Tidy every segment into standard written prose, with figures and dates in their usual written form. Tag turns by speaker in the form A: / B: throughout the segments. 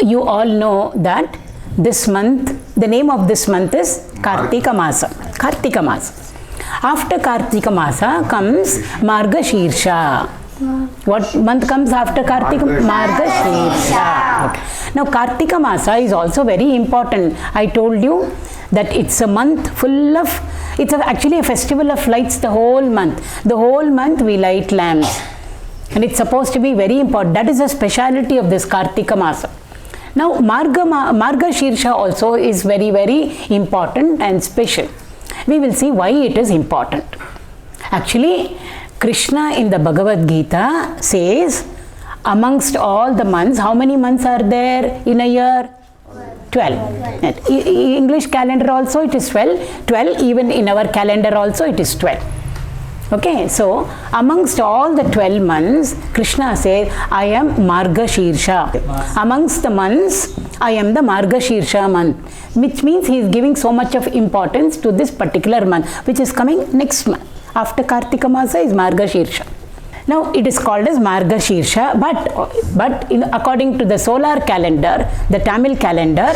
A: you all know that this month, the name of this month is Kartika Masa. Kartika Masa. After Kartika Masa comes Margashirsha. What month comes after Kartika? Margashirsha. Okay. Now Kartika Masa is also very important. I told you that it's a month full of, it's actually a festival of lights the whole month. The whole month we light lamps. And it's supposed to be very important. That is the speciality of this Kartika Masa. Now Margashirsha also is very, very important and special. We will see why it is important. Actually, Krishna in the Bhagavad Gita says, amongst all the months, how many months are there in a year? 12. English calendar also it is 12. 12, even in our calendar also it is 12. Okay, so amongst all the 12 months, Krishna says, I am Margashirsha. Amongst the months, I am the Margashirsha month, which means he is giving so much of importance to this particular month, which is coming next month. After Kartika Masa is Margashirsha. Now it is called as Margashirsha, but according to the solar calendar, the Tamil calendar,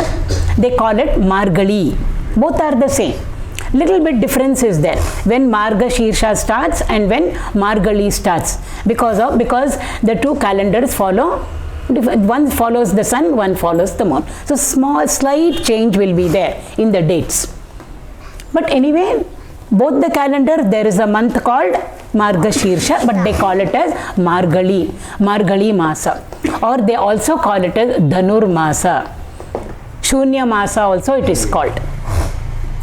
A: they call it Margali. Both are the same. Little bit difference is there when Margashirsha starts and when Margali starts, because the two calendars follow, one follows the sun, one follows the moon. So slight change will be there in the dates. But anyway, both the calendar, there is a month called Margashirsha, but they call it as Margali Masa, or they also call it as Dhanur Masa. Shunya Masa also it is called.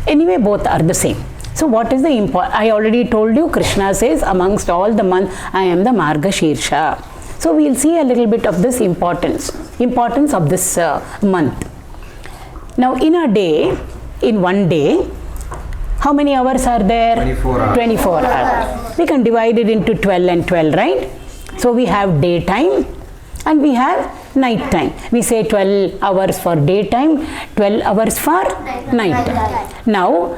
A: Anyway, both are the same. So what is the important? I already told you, Krishna says, amongst all the months, I am the Margashirsha. So we will see a little bit of this importance of this month. Now in a day, in one day, how many hours are there?
B: 24 hours.
A: 24 hours. We can divide it into 12 and 12, right? So we have daytime and we have night time. We say 12 hours for daytime, 12 hours for night time. Now,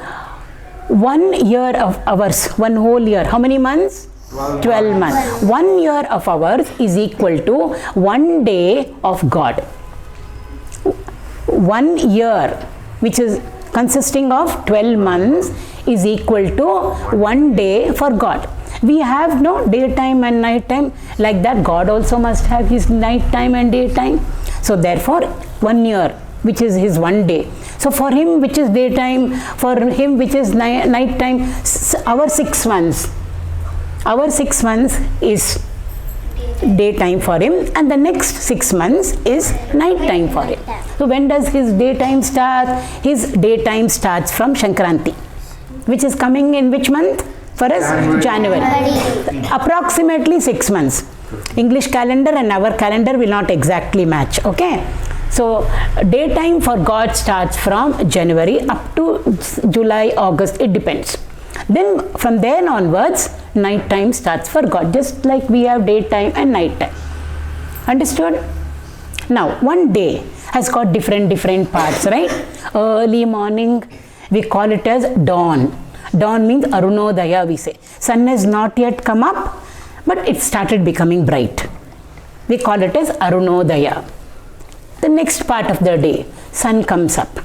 A: 1 year of hours, one whole year, how many months? 12 months. 1 year of hours is equal to 1 day of God. 1 year, which is consisting of 12 months, is equal to 1 day for God. We have no daytime and night time. Like that, God also must have his night time and daytime. So therefore, 1 year, which is his 1 day. So for him, which is daytime, for him, which is night time, our 6 months. Our 6 months is daytime for him, and the next 6 months is night time for him. So when does his daytime start? His daytime starts from Shankranti, which is coming in which month? For us, January. Approximately 6 months. English calendar and our calendar will not exactly match. Okay. So daytime for God starts from January up to July, August. It depends. Then from then onwards, night time starts for God, just like we have daytime and night time. Understood? Now, one day has got different parts, right? Early morning, we call it as dawn. Dawn means Arunodaya, we say. Sun has not yet come up, but it started becoming bright. We call it as Arunodaya. The next part of the day, sun comes up.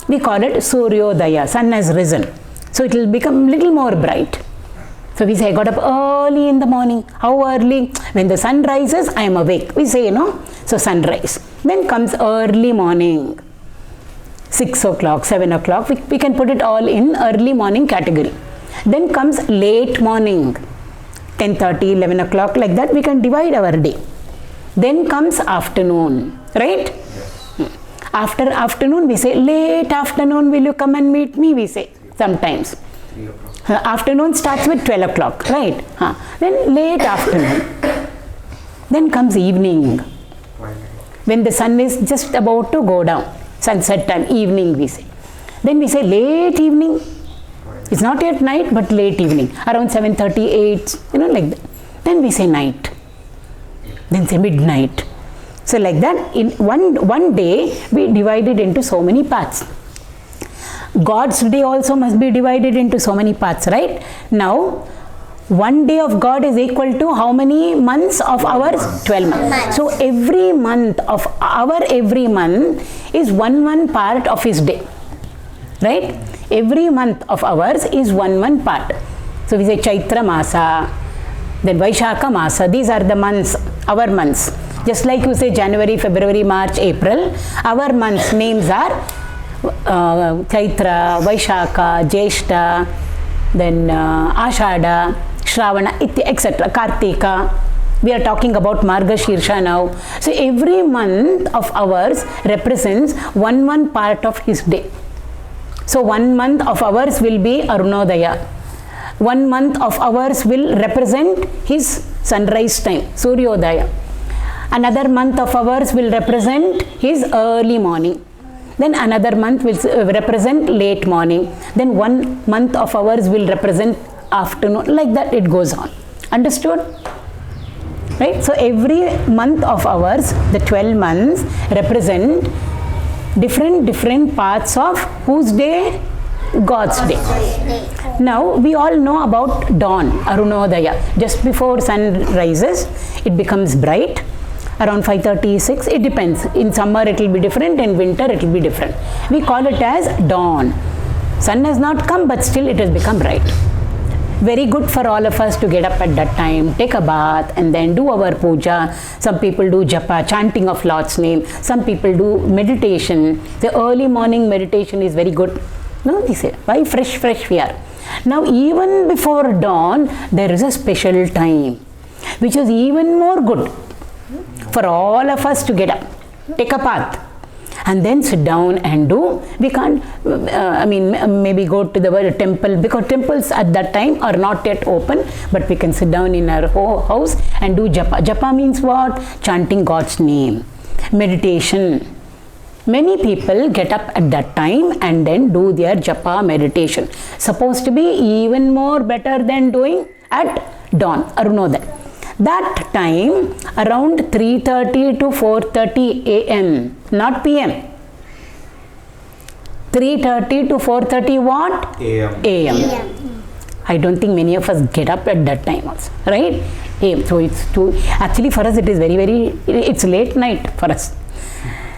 A: We call it Suryodaya. Sun has risen. So it will become little more bright. So we say, I got up early in the morning. How early? When the sun rises, I am awake. We say, so sunrise. Then comes early morning. 6 o'clock, 7 o'clock. We can put it all in early morning category. Then comes late morning. 10:30, 11 o'clock, like that. We can divide our day. Then comes afternoon. Right? After afternoon, we say, late afternoon, will you come and meet me? We say, sometimes. Afternoon starts with 12 o'clock, right? Then late afternoon. Then comes evening. When the sun is just about to go down. Sunset time, evening we say. Then we say late evening. It's not yet night, but late evening. Around 7:30, 8, like that. Then we say night. Then say midnight. So like that, in one day, we divide it into so many parts. God's day also must be divided into so many parts, right? Now, 1 day of God is equal to how many months of ours? 12 months. So every month of every month is one part of his day. Right? Every month of ours is one part. So we say Chaitra Masa, then Vaishakha Masa. These are the months, our months. Just like you say January, February, March, April, our months names are Chaitra, Vaishakha, Jeshta, then Ashada, Shravana, etc. Kartika. We are talking about Margashirsha now. So every month of ours represents one part of his day. So 1 month of ours will be Arunodaya. 1 month of ours will represent his sunrise time, Suryodaya. Another month of ours will represent his early morning. Then another month will represent late morning. Then 1 month of ours will represent afternoon. Like that it goes on. Understood? Right? So every month of ours, the 12 months represent different parts of whose day? God's day. Now we all know about dawn, Arunodaya. Just before sun rises, it becomes bright. Around 5:36, it depends. In summer it will be different, in winter it will be different. We call it as dawn. Sun has not come, but still it has become bright. Very good for all of us to get up at that time, take a bath, and then do our puja. Some people do japa, chanting of Lord's name. Some people do meditation. The early morning meditation is very good. No, they say, why fresh we are. Now even before dawn, there is a special time, which is even more good for all of us to get up, take a bath, and then sit down and do. We can't, maybe go to the temple, because temples at that time are not yet open, but we can sit down in our house and do japa. Japa means what? Chanting God's name. Meditation. Many people get up at that time and then do their japa meditation. Supposed to be even more better than doing at dawn, Arunodaya. That time around 3:30 to 4:30 a.m. not p.m. 3:30 to 4:30 what? A.m. I don't think many of us get up at that time also, right? So it's too, actually for us it is it's late night for us.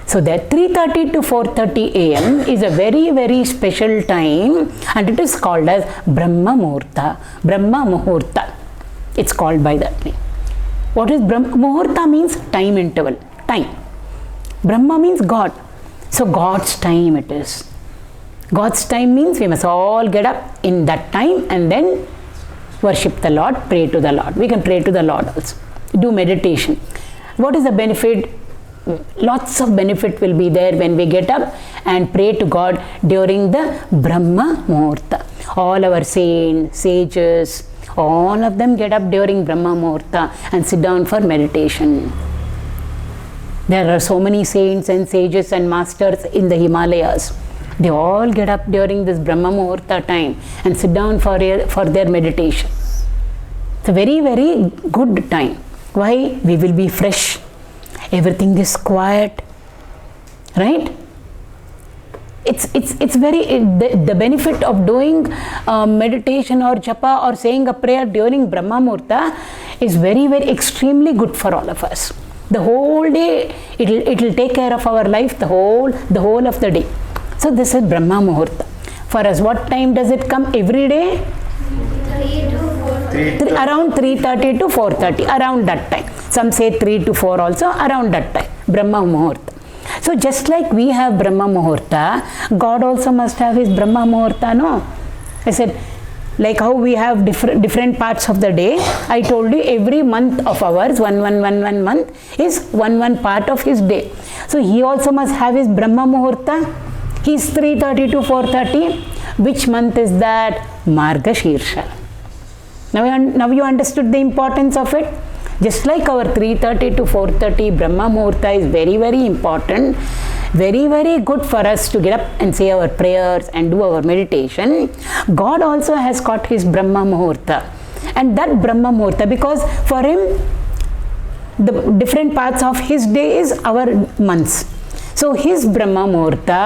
A: So that 3:30 to 4:30 a.m. is a very special time, and it is called as Brahma Muhurta. Brahma Muhurta. It's called by that name. What is Brahma? Muhurta means time interval, time. Brahma means God. So God's time it is. God's time means we must all get up in that time and then worship the Lord, pray to the Lord. We can pray to the Lord also. Do meditation. What is the benefit? Lots of benefit will be there when we get up and pray to God during the Brahma Muhurta. All our saints, sages, all of them get up during Brahma Muhurta and sit down for meditation. There are so many saints and sages and masters in the Himalayas. They all get up during this Brahma Muhurta time and sit down for their meditation. It's a very good time. Why? We will be fresh. Everything is quiet, right? It's very, the benefit of doing meditation or japa or saying a prayer during Brahma Muhurta is very extremely good for all of us. The whole day, it will take care of our life the whole of the day. So this is Brahma Muhurta. For us, what time does it come every day? Around 3:30 to 4:30, around that time. Some say 3 to 4 also, around that time, Brahma Muhurta. So just like we have Brahma Muhurta, God also must have his Brahma Muhurta, no? I said, like how we have different parts of the day, I told you every month of ours, one month is one part of his day. So he also must have his Brahma Muhurta. He's 3:30 to 4:30. Which month is that? Margashirsha. Now you understood the importance of it. Just like our 3:30 to 4:30 Brahma Muhurta is very important, very good for us to get up and say our prayers and do our meditation. God also has got his Brahma Muhurta. And that Brahma Muhurta, because for him, the different parts of his day is our months. So his Brahma Muhurta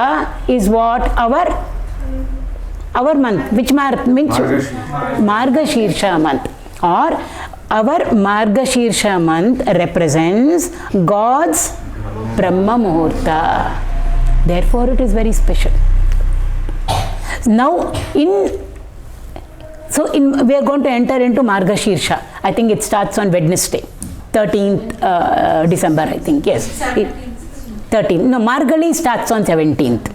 A: is what? Our month. Which month? Margashirsha month. or our Margashirsha month represents God's Brahma Muhurta. Therefore, it is very special. Now, we are going to enter into Margashirsha. I think it starts on Wednesday, 13th December, I think. Yes. 13th. No, Margali starts on 17th.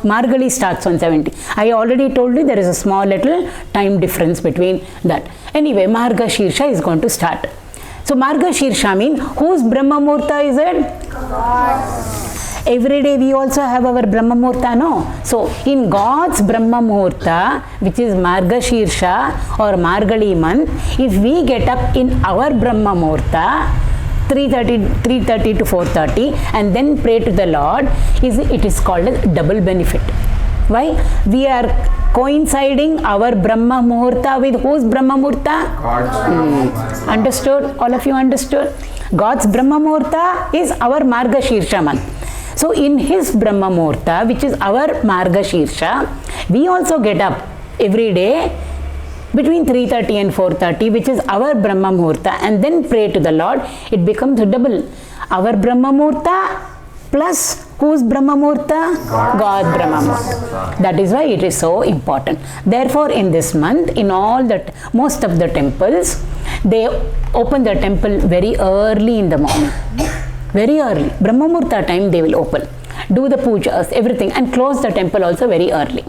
A: Margali starts on 17th. I already told you there is a small little time difference between that. Anyway, Margashirsha is going to start. So, Margashirsha means whose Brahma Muhurta is it? God's. Every day we also have our Brahma Muhurta, no? So, in God's Brahma Muhurta, which is Margashirsha or Margali month, if we get up in our Brahma Muhurta, 3:30 to 4:30, and then pray to the Lord, it is called as double benefit. Why? We are coinciding our Brahma Muhurta with whose Brahma Muhurta? God's. Understood? All of you understood? God's Brahma Muhurta is our Margashirsha month. So in his Brahma Muhurta, which is our Margashirsha, we also get up every day between 3:30 and 4:30, which is our Brahma Muhurta, and then pray to the Lord. It becomes double. Our Brahma Muhurta plus whose Brahma Muhurta? God Brahma Muhurta. That is why it is so important. Therefore, in this month, in most of the temples, they open the temple very early in the morning. Very early. Brahma Muhurta time they will open. Do the pujas, everything, and close the temple also very early.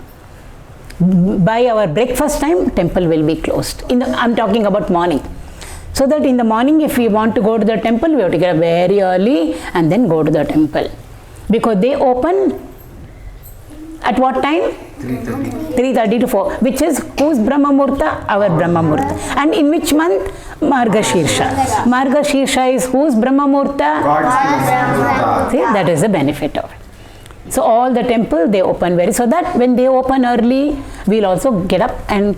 A: By our breakfast time, temple will be closed. I'm talking about morning. So that in the morning, if we want to go to the temple, we have to get up very early and then go to the temple. Because they open at what time? 3:30 to 4, which is whose Brahma Muhurta? Our Brahma Muhurta. And in which month? Margashirsha. Margashirsha is whose Brahma Muhurta? God's. See, that is the benefit of it. So all the temple they open so that when they open early, we'll also get up and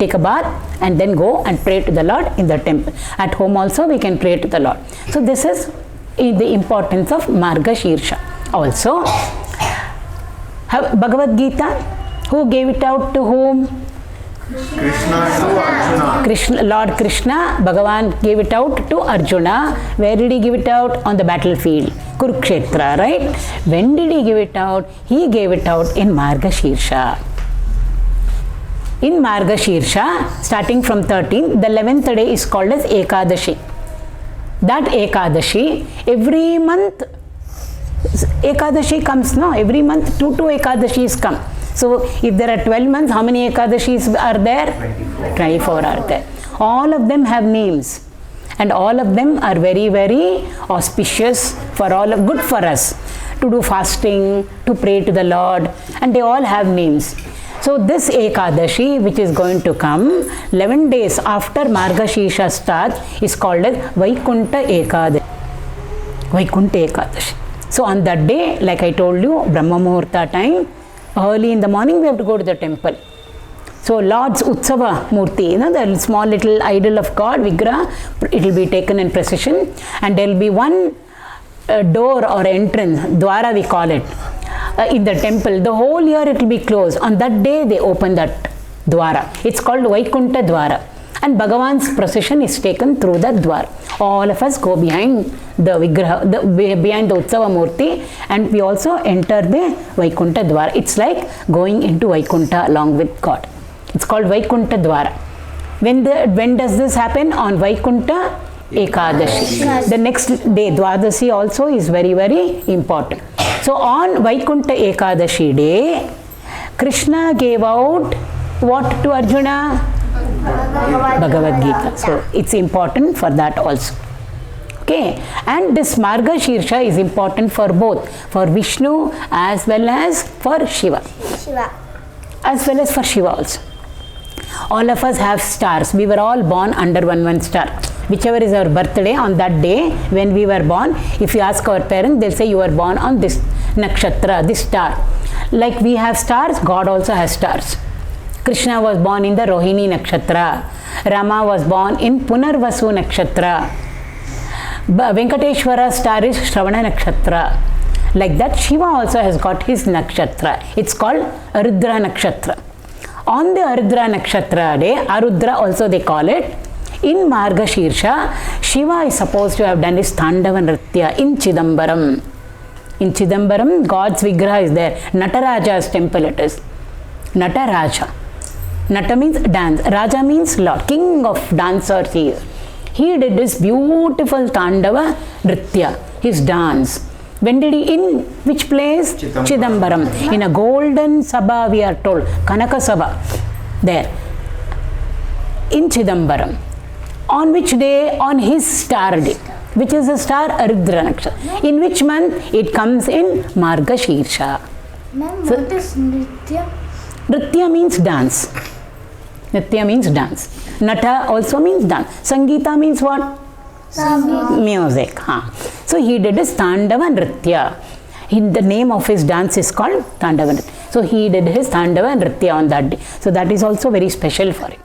A: take a bath and then go and pray to the Lord in the temple. At home also we can pray to the Lord. So this is the importance of Margashirsha. Also, Bhagavad Gita, who gave it out to whom? Krishna. Lord Krishna, Bhagavan gave it out to Arjuna. Where did he give it out? On the battlefield, Kurukshetra, right? When did he give it out? He gave it out in Margashirsha. In Margashirsha, starting from 13th, the 11th day is called as Ekadashi. That Ekadashi, every month, Ekadashi comes, no? Every month, two Ekadashis come. So, if there are 12 months, how many Ekadashis are there? 24 are there. All of them have names. And all of them are very, very auspicious good for us. To do fasting, to pray to the Lord. And they all have names. So, this Ekadashi, which is going to come 11 days after Margashirsha starts, is called as Vaikunta Ekadashi. Vaikunta Ekadashi. So, on that day, like I told you, Brahma Muhurta time, early in the morning we have to go to the temple. So Lord's Utsava Murti, the small little idol of God, Vigraha, it will be taken in procession, and there will be one door or entrance, Dwara we call it, in the temple. The whole year it will be closed. On that day they open that Dwara. It's called Vaikunta Dwara. And Bhagavan's procession is taken through that Dwara. All of us go behind the Vigraha, behind the Utsava Murti, and we also enter the Vaikunta Dwara. It's like going into Vaikunta along with God. It's called Vaikunta Dwara. When does this happen? On Vaikunta Ekadashi. The next day, Dwadasi also is very, very important. So on Vaikunta Ekadashi day, Krishna gave out what to Arjuna? Bhagavad Gita. So it's important for that also. Okay, and this Margashirsha is important for both, for Vishnu as well as for Shiva. As well as for Shiva also. All of us have stars. We were all born under one star. Whichever is our birthday, on that day when we were born, if you ask our parents, they'll say you were born on this nakshatra, this star. Like we have stars, God also has stars. Krishna was born in the Rohini nakshatra. Rama was born in Punarvasu nakshatra. Venkateshwara's star is Shravana nakshatra. Like that, Shiva also has got his nakshatra. It's called Arudra nakshatra. On the Arudra nakshatra day, Arudra also they call it, In Margashirsha, Shiva is supposed to have done his Tandava Nritya in Chidambaram. In Chidambaram, God's Vigraha is there. Nataraja's temple it is. Nataraja. Nata means dance. Raja means Lord. King of dancers he is. He did this beautiful Tandava Nritya, his dance. When did he? In which place? Chidambaram. In a golden Sabha we are told. Kanaka Sabha. There. In Chidambaram. On which day? On his star day. Which is the star? Aridra Nakshatra. In which month? It comes in Margashirsha.
B: Ma'am, what is Nritya?
A: Nritya means dance. Nritya means dance. Nata also means dance. Sangeeta means what? Music. So he did his Tandava Nritya. The name of his dance is called Tandava Nritya. So he did his Tandava Nritya on that day. So that is also very special for him.